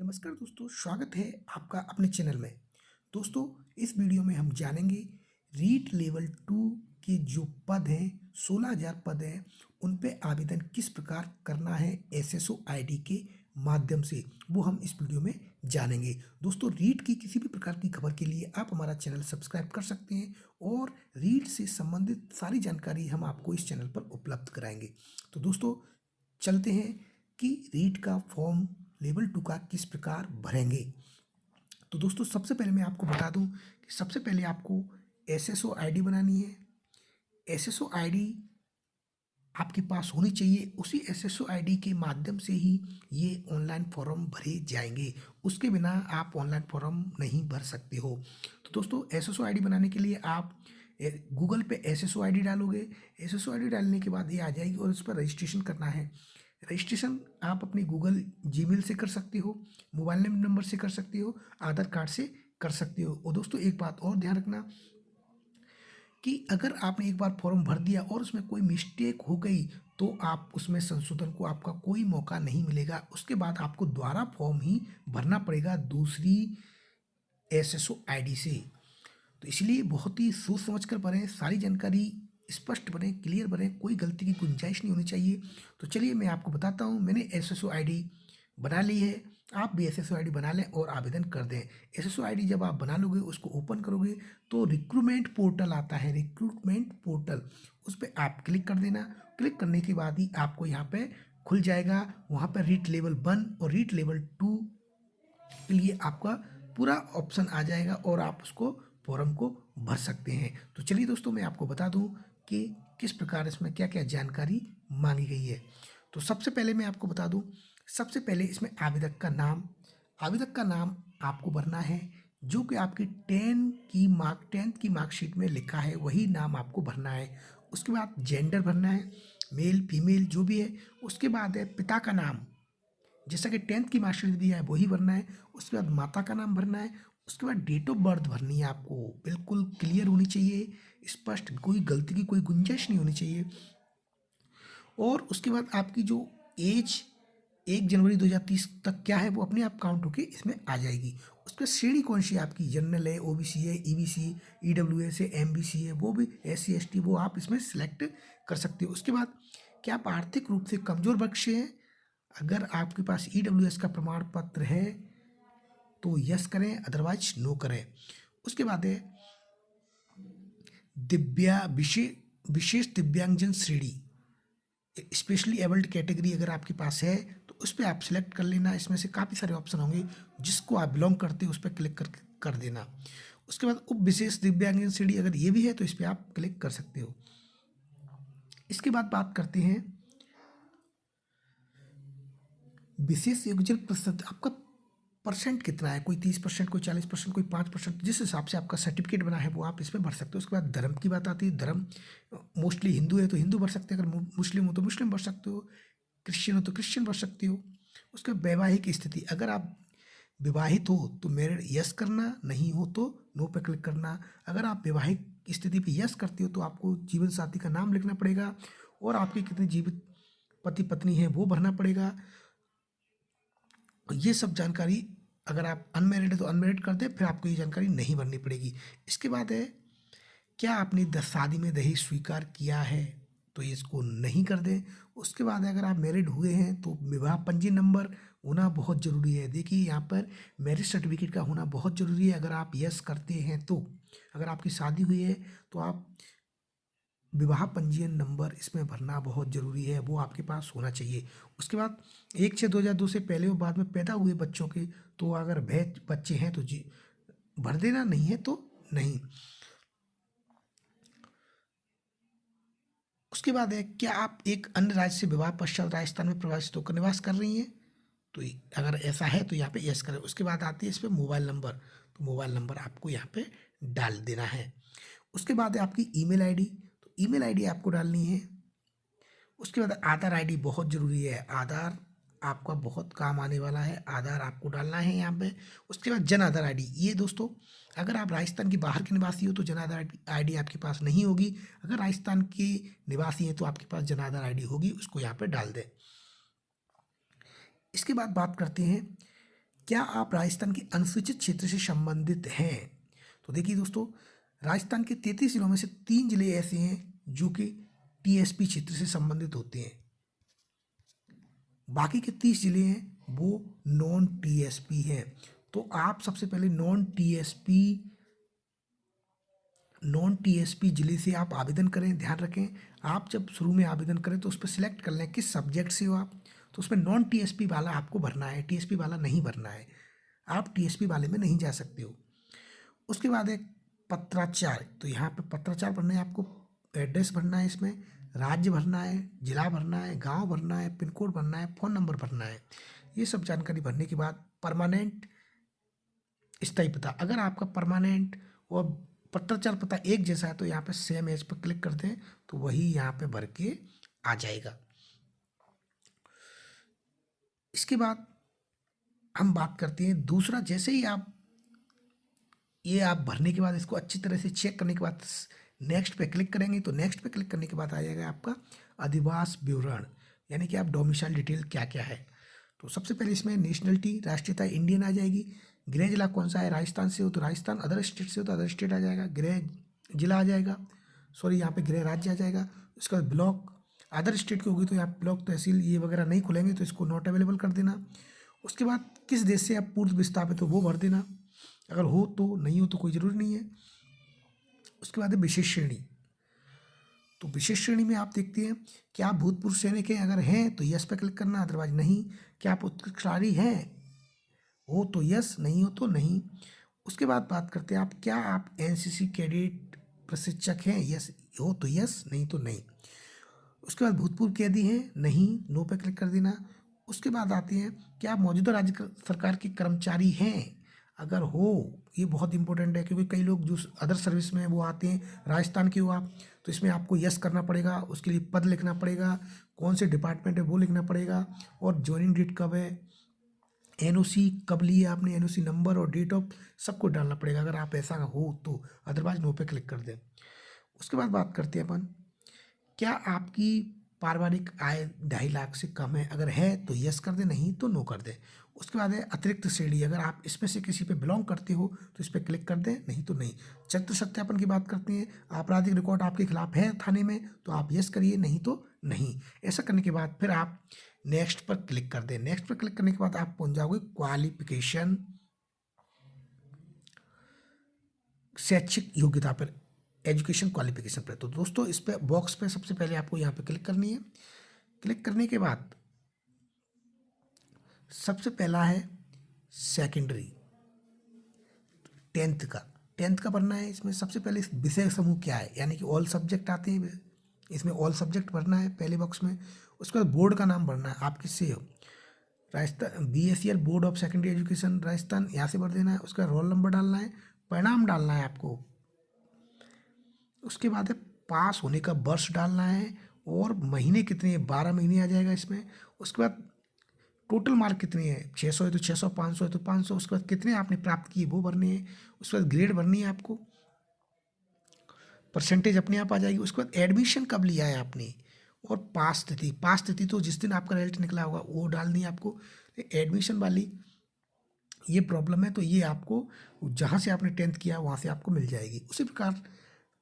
नमस्कार दोस्तों, स्वागत है आपका अपने चैनल में। दोस्तों, इस वीडियो में हम जानेंगे रीट लेवल 2 के जो पद हैं, 16,000 पद हैं, उन पे आवेदन किस प्रकार करना है एसएसओ आईडी के माध्यम से, वो हम इस वीडियो में जानेंगे। दोस्तों, रीट की किसी भी प्रकार की खबर के लिए आप हमारा चैनल सब्सक्राइब कर सकते हैं और रीट से संबंधित सारी जानकारी हम आपको इस चैनल पर उपलब्ध कराएंगे। तो दोस्तों, चलते हैं कि रीट का फॉर्म लेवल 2 का किस प्रकार भरेंगे। तो दोस्तों, सबसे पहले मैं आपको बता दूं कि सबसे पहले आपको एसएसओ आईडी बनानी है। एसएसओ आईडी आपके पास होनी चाहिए। उसी एसएसओ आईडी के माध्यम से ही ये ऑनलाइन फॉर्म भरे जाएंगे। उसके बिना आप ऑनलाइन फॉर्म नहीं भर सकते हो। तो दोस्तों, एसएसओ आईडी बनाने के लिए आप गूगल पे एसएसओ आईडी डालोगे। एसएसओ आईडी डालने के बाद ये आ जाएगी और उस पर रजिस्ट्रेशन करना है। रजिस्ट्रेशन आप अपने गूगल जीमेल से कर सकते हो, मोबाइल नंबर से कर सकते हो, आधार कार्ड से कर सकते हो। और दोस्तों, एक बात और ध्यान रखना कि अगर आपने एक बार फॉर्म भर दिया और उसमें कोई मिस्टेक हो गई तो आप उसमें संशोधन को आपका कोई मौका नहीं मिलेगा। उसके बाद आपको दोबारा फॉर्म ही भरना पड़ेगा दूसरी एसएसओ आईडी से। तो इसलिए बहुत ही सोच समझ कर भरें, सारी जानकारी स्पष्ट बने, क्लियर बने, कोई गलती की गुंजाइश नहीं होनी चाहिए। तो चलिए मैं आपको बताता हूँ। मैंने एसएसओ आईडी बना ली है, आप भी एसएसओ आईडी बना लें और आवेदन कर दें। एसएसओ आईडी जब आप बना लोगे, उसको ओपन करोगे तो रिक्रूटमेंट पोर्टल आता है, रिक्रूटमेंट पोर्टल, उस पर आप क्लिक कर देना। क्लिक करने के बाद ही आपको यहाँ पे खुल जाएगा। वहाँ पर रीट लेवल 1 और रीट लेवल 2 के लिए आपका पूरा ऑप्शन आ जाएगा और आप उसको फॉर्म को भर सकते हैं। तो चलिए दोस्तों, मैं आपको बता दूं कि किस प्रकार इसमें क्या क्या जानकारी मांगी गई है। तो सबसे पहले मैं आपको बता दूं, सबसे पहले इसमें आवेदक का नाम आपको भरना है, जो कि आपकी 10th की मार्कशीट में लिखा है, वही नाम आपको भरना है। उसके बाद जेंडर भरना है, मेल फीमेल जो भी है। उसके बाद है पिता का नाम, जैसा कि 10th की मार्कशीट दिया है वही भरना है। उसके बाद माता का नाम भरना है। उसके बाद डेट ऑफ बर्थ भरनी है आपको, बिल्कुल क्लियर होनी चाहिए, स्पष्ट, कोई गलती की कोई गुंजाइश नहीं होनी चाहिए। और उसके बाद आपकी जो एज 1 जनवरी 2030 तक क्या है वो अपने आप काउंट होके इसमें आ जाएगी। उसके बाद श्रेणी कौन सी है आपकी, जनरल है, ओबीसी है, ईबीसी, ईडब्ल्यूएस है, एमबीसी है, वो भी एससी एसटी, वो आप इसमें सिलेक्ट कर सकते हो। उसके बाद क्या आप आर्थिक रूप से कमजोर वर्ग से हैं, अगर आपके पास ईडब्ल्यूएस का प्रमाण पत्र है तो यस करें, अदरवाइज नो करें। उसके बाद है विशेष दिव्यांगजन श्रेणी, स्पेशली एबल्ड कैटेगरी अगर आपके पास है तो उस पर आप सिलेक्ट कर लेना। इसमें से काफ़ी सारे ऑप्शन होंगे, जिसको आप बिलोंग करते हो उस पर क्लिक कर देना। उसके बाद उप विशेष दिव्यांगजन श्रेणी अगर ये भी है तो इस पर आप क्लिक कर सकते हो। इसके बाद बात करते हैं विशेष योग्यता प्रतिशत, आपका परसेंट कितना है, कोई 30%, कोई 40%, कोई 5%, जिस हिसाब से आपका सर्टिफिकेट बना है वो आप इसमें भर सकते हो। उसके बाद धर्म की बात आती है, धर्म मोस्टली हिंदू है तो हिंदू भर सकते हो, अगर मुस्लिम हो तो मुस्लिम भर सकते हो, क्रिश्चियन हो तो क्रिश्चियन भर सकते हो। उसके बाद वैवाहिक स्थिति, अगर आप विवाहित हो तो मेरिड यस करना, नहीं हो तो नो पे क्लिक करना। अगर आप वैवाहिक स्थिति पे यस करते हो तो आपको जीवन साथी का नाम लिखना पड़ेगा और आपके कितने जीवित पति पत्नी हैं वो भरना पड़ेगा। ये सब जानकारी, अगर आप अनमेरिड है तो अनमेरिड कर दें, फिर आपको ये जानकारी नहीं भरनी पड़ेगी। इसके बाद है क्या आपने शादी में दहेज स्वीकार किया है, तो ये इसको नहीं कर दें। उसके बाद अगर आप मैरिड हुए हैं तो विवाह पंजीयन नंबर होना बहुत ज़रूरी है। देखिए, यहाँ पर मैरिज सर्टिफिकेट का होना बहुत ज़रूरी है। अगर आप यस करते हैं तो, अगर आपकी शादी हुई है तो आप विवाह पंजीयन नंबर इसमें भरना बहुत ज़रूरी है, वो आपके पास होना चाहिए। उसके बाद 1/6/2002 से पहले और बाद में पैदा हुए बच्चों के, तो अगर बच्चे हैं तो जी भर देना, नहीं है तो नहीं। उसके बाद है क्या आप एक अन्य राज्य से विवाह पश्चात राजस्थान में प्रवासित होकर निवास कर रही हैं, तो अगर ऐसा है तो यहाँ पे यस करें। उसके बाद आती है इस पर मोबाइल नंबर, तो मोबाइल नंबर आपको यहाँ पे डाल देना है। उसके बाद है आपकी ईमेल आईडी, तो ईमेल आईडी आपको डालनी है। उसके बाद आधार आईडी बहुत ज़रूरी है, आधार आपका बहुत काम आने वाला है, आधार आपको डालना है यहाँ पे। उसके बाद जन आधार आईडी, ये दोस्तों अगर आप राजस्थान के बाहर के निवासी हो तो जन आधार आईडी आपके पास नहीं होगी, अगर राजस्थान के निवासी हैं तो आपके पास जन आधार आईडी होगी, उसको यहाँ पे डाल दें। इसके बाद बात करते हैं क्या आप राजस्थान के अनुसूचित क्षेत्र से संबंधित हैं? तो देखिए दोस्तों, राजस्थान के 33 जिलों में से 3 जिले ऐसे हैं जो कि टीएसपी क्षेत्र से संबंधित होते हैं। बाकी के 30 जिले हैं वो नॉन टीएसपी हैं। तो आप सबसे पहले नॉन टीएसपी जिले से आप आवेदन करें। ध्यान रखें, आप जब शुरू में आवेदन करें तो उस पर सिलेक्ट कर लें किस सब्जेक्ट से हो आप। तो उसमें नॉन टीएसपी वाला आपको भरना है, टीएसपी वाला नहीं भरना है। आप टीएसपी वाले में नहीं जा सकते हो। उसके बाद एक पत्राचार, तो यहाँ पे पत्राचार भरना है आपको। एड्रेस भरना है, इसमें राज्य भरना है, जिला भरना है, गांव भरना है, पिन कोड भरना है, फ़ोन नंबर भरना है। ये सब जानकारी भरने के बाद परमानेंट स्थायी पता, अगर आपका परमानेंट और पत्राचार पता एक जैसा है तो यहाँ पे सेम एज पर क्लिक कर दें तो वही यहाँ पे भर के आ जाएगा। इसके बाद हम बात करते हैं दूसरा, जैसे ही आप भरने के बाद इसको अच्छी तरह से चेक करने के बाद नेक्स्ट पे क्लिक करेंगे तो नेक्स्ट पे क्लिक करने के बाद आ जाएगा आपका अधिवास विवरण, यानी कि आप डोमिसाइल डिटेल क्या क्या है। तो सबसे पहले इसमें नेशनलिटी, राष्ट्रीयता इंडियन आ जाएगी। गृह जिला कौन सा है, राजस्थान से हो तो राजस्थान, अदर स्टेट से हो तो अदर स्टेट आ जाएगा। गृह जिला आ जाएगा, सॉरी यहाँ पे गृह राज्य आ जाएगा। उसके बाद ब्लॉक, अदर स्टेट की होगी तो यहाँ ब्लॉक तहसील ये वगैरह नहीं खुलेंगे तो इसको नॉट अवेलेबल कर देना। उसके बाद किस देश से आप पूर्व विस्थापित हो वो भर देना, अगर हो तो, नहीं हो तो कोई ज़रूरी नहीं है। उसके बाद है विशेष श्रेणी, तो विशेष श्रेणी में आप देखते हैं कि आप भूतपूर्व सैनिक हैं, अगर हैं तो यस पे क्लिक करना, अदरवाइज नहीं। क्या आप उत्कृष्टकारी हैं, हो तो यस, नहीं हो तो नहीं। उसके बाद बात करते हैं आप, क्या आप एनसीसी कैडेट प्रशिक्षक हैं, यस हो तो यस, नहीं तो नहीं। उसके बाद भूतपूर्व कैदी हैं, नहीं, नो पे क्लिक कर देना। उसके बाद आते हैं, क्या आप मौजूदा राज्य सरकार के कर्मचारी हैं, अगर हो, ये बहुत इंपॉर्टेंट है क्योंकि कई लोग जो अदर सर्विस में वो आते हैं, राजस्थान के हो आप, तो इसमें आपको यस करना पड़ेगा। उसके लिए पद लिखना पड़ेगा, कौन से डिपार्टमेंट है वो लिखना पड़ेगा, और ज्वाइनिंग डेट कब है, एनओसी कब लिए आपने, एनओसी नंबर और डेट ऑफ सबको डालना पड़ेगा अगर आप ऐसा हो तो, अदरवाइज नो पे क्लिक कर दें। उसके बाद बात करते हैं अपन, क्या आपकी पारिवारिक आय 2.5 लाख से कम है, अगर है तो यस कर दें, नहीं तो नो कर दें। उसके बाद है अतिरिक्त श्रेणी, अगर आप इसमें से किसी पे बिलोंग करते हो तो इस पर क्लिक कर दें, नहीं तो नहीं। चरित्र सत्यापन की बात करते हैं, आपराधिक रिकॉर्ड आपके खिलाफ है थाने में तो आप यस करिए, नहीं तो नहीं। ऐसा करने के बाद फिर आप नेक्स्ट पर क्लिक कर दें। नेक्स्ट पर क्लिक करने के बाद आप पहुंच जाओगे क्वालिफिकेशन, शैक्षिक योग्यता पर, एजुकेशन क्वालिफिकेशन पर। तो दोस्तों इस पे बॉक्स पे सबसे पहले आपको यहाँ पे क्लिक करनी है। क्लिक करने के बाद सबसे पहला है सेकेंडरी, 10th का भरना है। इसमें सबसे पहले विषय समूह क्या है, यानी कि ऑल सब्जेक्ट आते हैं, इसमें ऑल सब्जेक्ट भरना है पहले बॉक्स में। उसके बाद बोर्ड का नाम भरना है, आप किससे हो, Rajasthan BSc board of secondary education Rajasthan, यहाँ से भर देना है। उसका रोल नंबर डालना है, परिणाम डालना है आपको। उसके बाद है पास होने का वर्ष डालना है, और महीने कितने हैं, 12 महीने आ जाएगा इसमें। उसके बाद टोटल मार्क कितने हैं, 600 है तो 600, 500 है तो 500। उसके बाद कितने आपने प्राप्त किए वो भरने हैं। उसके बाद ग्रेड भरनी है आपको, परसेंटेज अपने आप आ जाएगी। उसके बाद एडमिशन कब लिया है आपने, और पास तिथि तो जिस दिन आपका रिजल्ट निकला होगा वो डालनी है आपको। एडमिशन वाली ये प्रॉब्लम है तो ये आपको जहाँ से आपने 10th किया वहाँ से आपको मिल जाएगी। उसी प्रकार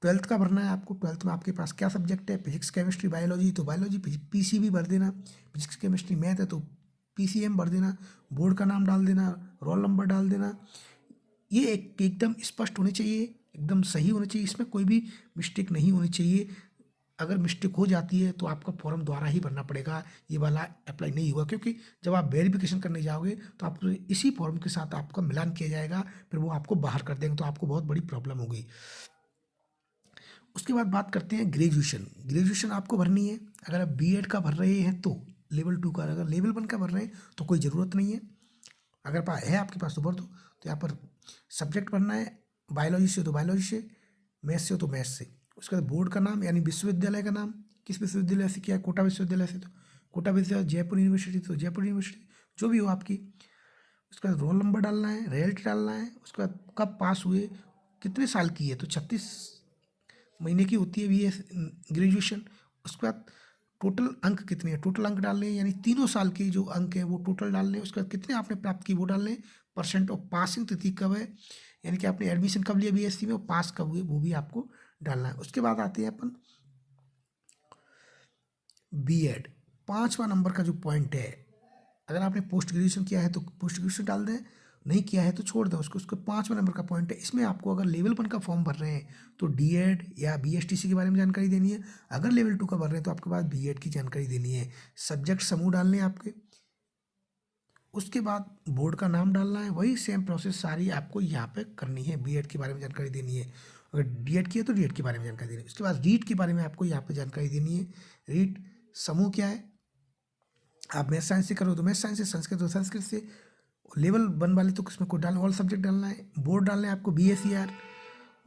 12th का भरना है आपको। 12th में आपके पास क्या सब्जेक्ट है, फिजिक्स केमिस्ट्री बायोलॉजी, तो बायोलॉजी PCB भर देना। फिजिक्स केमिस्ट्री मैथ है तो PCM भर देना। बोर्ड का नाम डाल देना, रोल नंबर डाल देना। ये एकदम स्पष्ट होनी चाहिए, एकदम सही होनी चाहिए, इसमें कोई भी मिस्टेक नहीं होनी चाहिए। अगर मिस्टेक हो जाती है तो आपका फॉर्म दोबारा ही भरना पड़ेगा, ये वाला अप्लाई नहीं हुआ, क्योंकि जब आप वेरिफिकेशन करने जाओगे तो आप इसी फॉर्म के साथ आपका मिलान किया जाएगा, फिर वो आपको बाहर कर देंगे तो आपको बहुत बड़ी प्रॉब्लम होगी। उसके बाद बात करते हैं ग्रेजुएशन आपको भरनी है। अगर आप B.Ed का भर रहे हैं तो लेवल 2 का, अगर लेवल 1 का भर रहे हैं तो कोई ज़रूरत नहीं है, अगर है आपके पास तो भर दो। तो यहाँ पर सब्जेक्ट भरना है, बायोलॉजी से हो तो बायोलॉजी से, मैथ्स से हो तो मैथ्स से। उसके बाद बोर्ड का नाम यानी विश्वविद्यालय का नाम, किस विश्वविद्यालय से किया, कोटा विश्वविद्यालय से तो कोटा विश्वविद्यालय, जयपुर यूनिवर्सिटी तो जयपुर यूनिवर्सिटी, जो भी हो आपकी। उसके बाद रोल नंबर डालना है, रिजल्ट डालना है। उसके बाद कब पास हुए, कितने साल की है, तो 36 महीने की होती है ग्रेजुएशन। उसके बाद टोटल अंक कितने हैं, टोटल अंक डालने हैं, यानी तीनों साल के जो अंक हैं वो टोटल डालने हैं। उसके बाद कितने आपने प्राप्त किए वो डालने हैं। परसेंट ऑफ पासिंग, तिथि कब है, यानी कि आपने एडमिशन कब लिया बीएससी में और पास कब हुए वो भी आपको डालना है। उसके बाद आते हैं अपन बीएड, 5वां नंबर का जो पॉइंट है, अगर आपने पोस्ट ग्रेजुएशन किया है तो पोस्ट ग्रेजुएशन डाल दें, नहीं किया है तो छोड़ दें उसको। उसके 5वां नंबर का पॉइंट है, इसमें आपको अगर लेवल 1 का फॉर्म भर रहे हैं तो डीएड या बीएसटीसी के बारे में जानकारी देनी है। अगर लेवल 2 का भर रहे हैं तो आपके पास बीएड की जानकारी देनी है। सब्जेक्ट समूह डालने हैं आपके। उसके बाद बोर्ड का नाम डालना है, वही सेम प्रोसेस सारी आपको यहाँ पे करनी है। बीएड के बारे में जानकारी देनी है, अगर डीएड की है तो डीएड के बारे में जानकारी देनी है। उसके बाद रीट के बारे में आपको यहाँ पे जानकारी देनी है। रीट समूह क्या है, आप मैथ साइंस से करो तो मैथ साइंस से, संस्कृत तो संस्कृत से, लेवल 1 वाले तो किसमें कोई डालना, ऑल सब्जेक्ट डालना है। बोर्ड डालना है आपको BSER,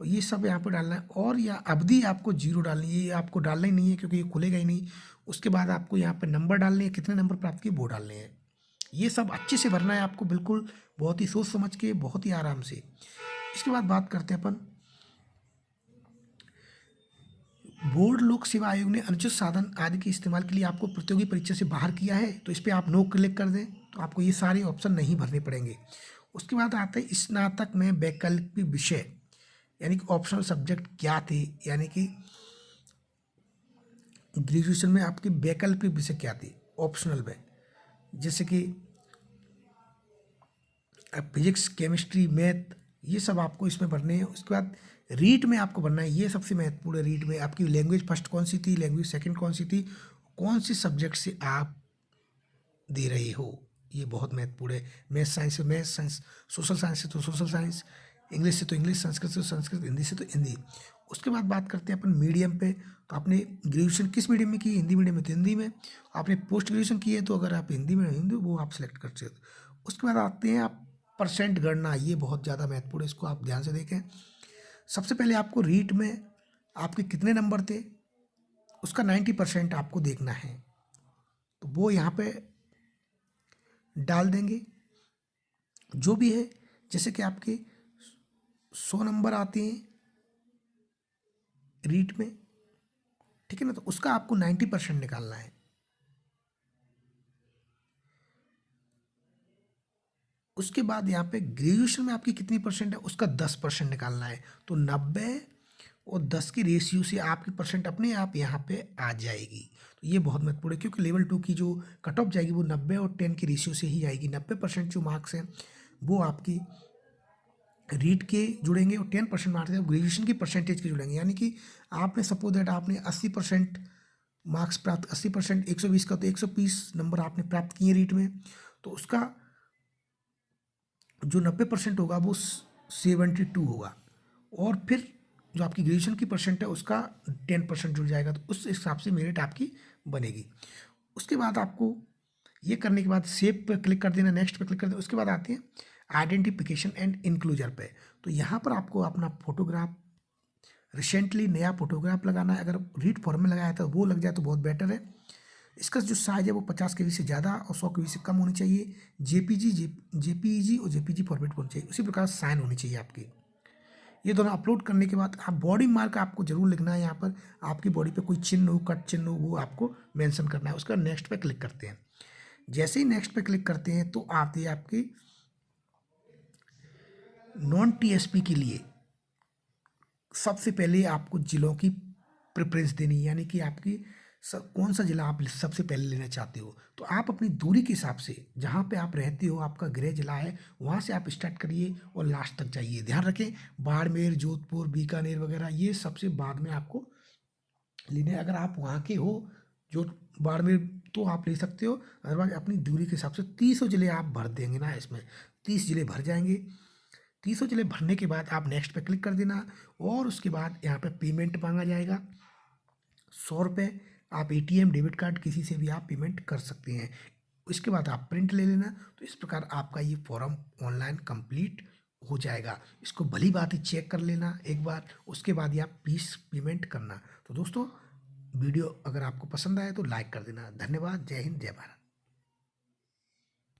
ये सब यहाँ पे डालना है। और या अवधि आपको 0 डालनी है, ये आपको डालना ही नहीं है क्योंकि ये खुलेगा ही नहीं। उसके बाद आपको यहाँ पे नंबर डालने हैं, कितने नंबर प्राप्त किए वो डालने हैं। ये सब अच्छे से भरना है आपको, बिल्कुल बहुत ही सोच समझ के, बहुत ही आराम से। इसके बाद बात करते हैं अपन बोर्ड लोक सेवा आयोग ने अनुचित साधन आदि के इस्तेमाल के लिए आपको प्रतियोगी परीक्षा से बाहर किया है, तो इस पर आप नो क्लिक कर दें तो आपको ये सारे ऑप्शन नहीं भरने पड़ेंगे। उसके बाद आते हैं स्नातक में वैकल्पिक विषय, यानी कि ऑप्शनल सब्जेक्ट क्या थे, यानी कि ग्रेजुएशन में आपके वैकल्पिक विषय क्या थे ऑप्शनल में, जैसे कि फिजिक्स, केमिस्ट्री, मैथ, ये सब आपको इसमें भरने हैं। उसके बाद रीट में आपको भरना है, ये सबसे महत्वपूर्ण है। रीट में आपकी लैंग्वेज फर्स्ट कौन सी थी, लैंग्वेज सेकंड कौन सी थी, कौन सी सब्जेक्ट से आप दे रहे हो, ये बहुत महत्वपूर्ण है। मैथ साइंस से मैथ साइंस, सोशल साइंस से तो सोशल साइंस, इंग्लिश से तो इंग्लिश, संस्कृत से तो संस्कृत, हिंदी से तो हिंदी। उसके बाद बात करते हैं अपन मीडियम पे, तो आपने ग्रेजुएशन किस मीडियम में की, हिंदी मीडियम में तो हिंदी में, आपने पोस्ट ग्रेजुएशन की है तो अगर आप हिंदी में हिंदी वो आप सेलेक्ट कर सकते हो। उसके बाद आते हैं आप परसेंट गणना, ये बहुत ज़्यादा महत्वपूर्ण है, इसको आप ध्यान से देखें। सबसे पहले आपको रीट में आपके कितने नंबर थे उसका 90% आपको देखना है, तो वो यहाँ पे डाल देंगे जो भी है। जैसे कि आपके 100 नंबर आते हैं रीट में, ठीक है ना, तो उसका आपको 90% निकालना है। उसके बाद यहाँ पे ग्रेजुएशन में आपकी कितनी परसेंट है उसका 10% निकालना है, तो 90 और 10 की रेशियो से आपकी परसेंट अपने आप यहाँ पे आ जाएगी। तो ये बहुत महत्वपूर्ण है क्योंकि लेवल 2 की जो कट ऑफ जाएगी वो 90 और 10 की रेशियो से ही आएगी। 90% जो मार्क्स हैं वो आपकी रीट के जुड़ेंगे और 10% मार्क्स हैं ग्रेजुएशन की परसेंटेज के जुड़ेंगे। यानी कि आपने सपोज दैट आपने 80% मार्क्स प्राप्त, 80% 120 का तो 120 नंबर आपने प्राप्त किए रीट में, तो उसका जो 90% होगा वो 72 होगा। और फिर जो आपकी ग्रेजुएशन की परसेंट है उसका 10% जुड़ जाएगा, तो उस हिसाब से मेरिट आपकी बनेगी। उसके बाद आपको ये करने के बाद सेव पर क्लिक कर देना, नेक्स्ट पर क्लिक कर देना। उसके बाद आते हैं आइडेंटिफिकेशन एंड इंक्लूजर पे, तो यहाँ पर आपको अपना फोटोग्राफ, रिसेंटली नया फोटोग्राफ लगाना है। अगर रीड फॉर्म में लगाया था वो लग जाए तो बहुत बेटर है। इसका जो साइज़ है वो 50 KB से ज़्यादा और 100 KB से कम होनी चाहिए। जेपीईजी और जेपीजी फॉर्मेट होनी चाहिए। उसी प्रकार साइन होनी चाहिए आपकी। ये दोनों अपलोड करने के बाद आप बॉडी मार्क आपको जरूर लिखना है। यहाँ पर आपकी बॉडी पे कोई चिन्ह हो, कट चिन्ह हो, वो आपको मेंशन करना है। उसका नेक्स्ट पे क्लिक करते हैं। जैसे ही नेक्स्ट पे क्लिक करते हैं तो आती है आपकी नॉन टीएसपी के लिए सबसे पहले आपको जिलों की प्रेफरेंस देनी है, यानी कि आपकी कौन सा जिला आप सबसे पहले लेना चाहते हो। तो आप अपनी दूरी के हिसाब से जहाँ पे आप रहते हो, आपका गृह जिला है, वहाँ से आप स्टार्ट करिए और लास्ट तक जाइए। ध्यान रखें बाड़मेर, जोधपुर, बीकानेर वगैरह ये सबसे बाद में आपको लेने। अगर आप वहाँ के हो जो बाड़मेर तो आप ले सकते हो, अदरवाइज अपनी दूरी के हिसाब से 30 जिले आप भर देंगे ना, इसमें 30 जिले भर जाएंगे। 30 जिले भरने के बाद आप नेक्स्ट पे क्लिक कर देना और उसके बाद यहाँ पे पेमेंट मांगा जाएगा 100 रुपये। आप ATM, डेबिट कार्ड किसी से भी आप पेमेंट कर सकते हैं। इसके बाद आप प्रिंट ले लेना। तो इस प्रकार आपका ये फॉर्म ऑनलाइन कंप्लीट हो जाएगा। इसको भली बात ही चेक कर लेना एक बार, उसके बाद ही आप फीस पेमेंट करना। तो दोस्तों वीडियो अगर आपको पसंद आए तो लाइक कर देना। धन्यवाद। जय हिंद, जय भारत।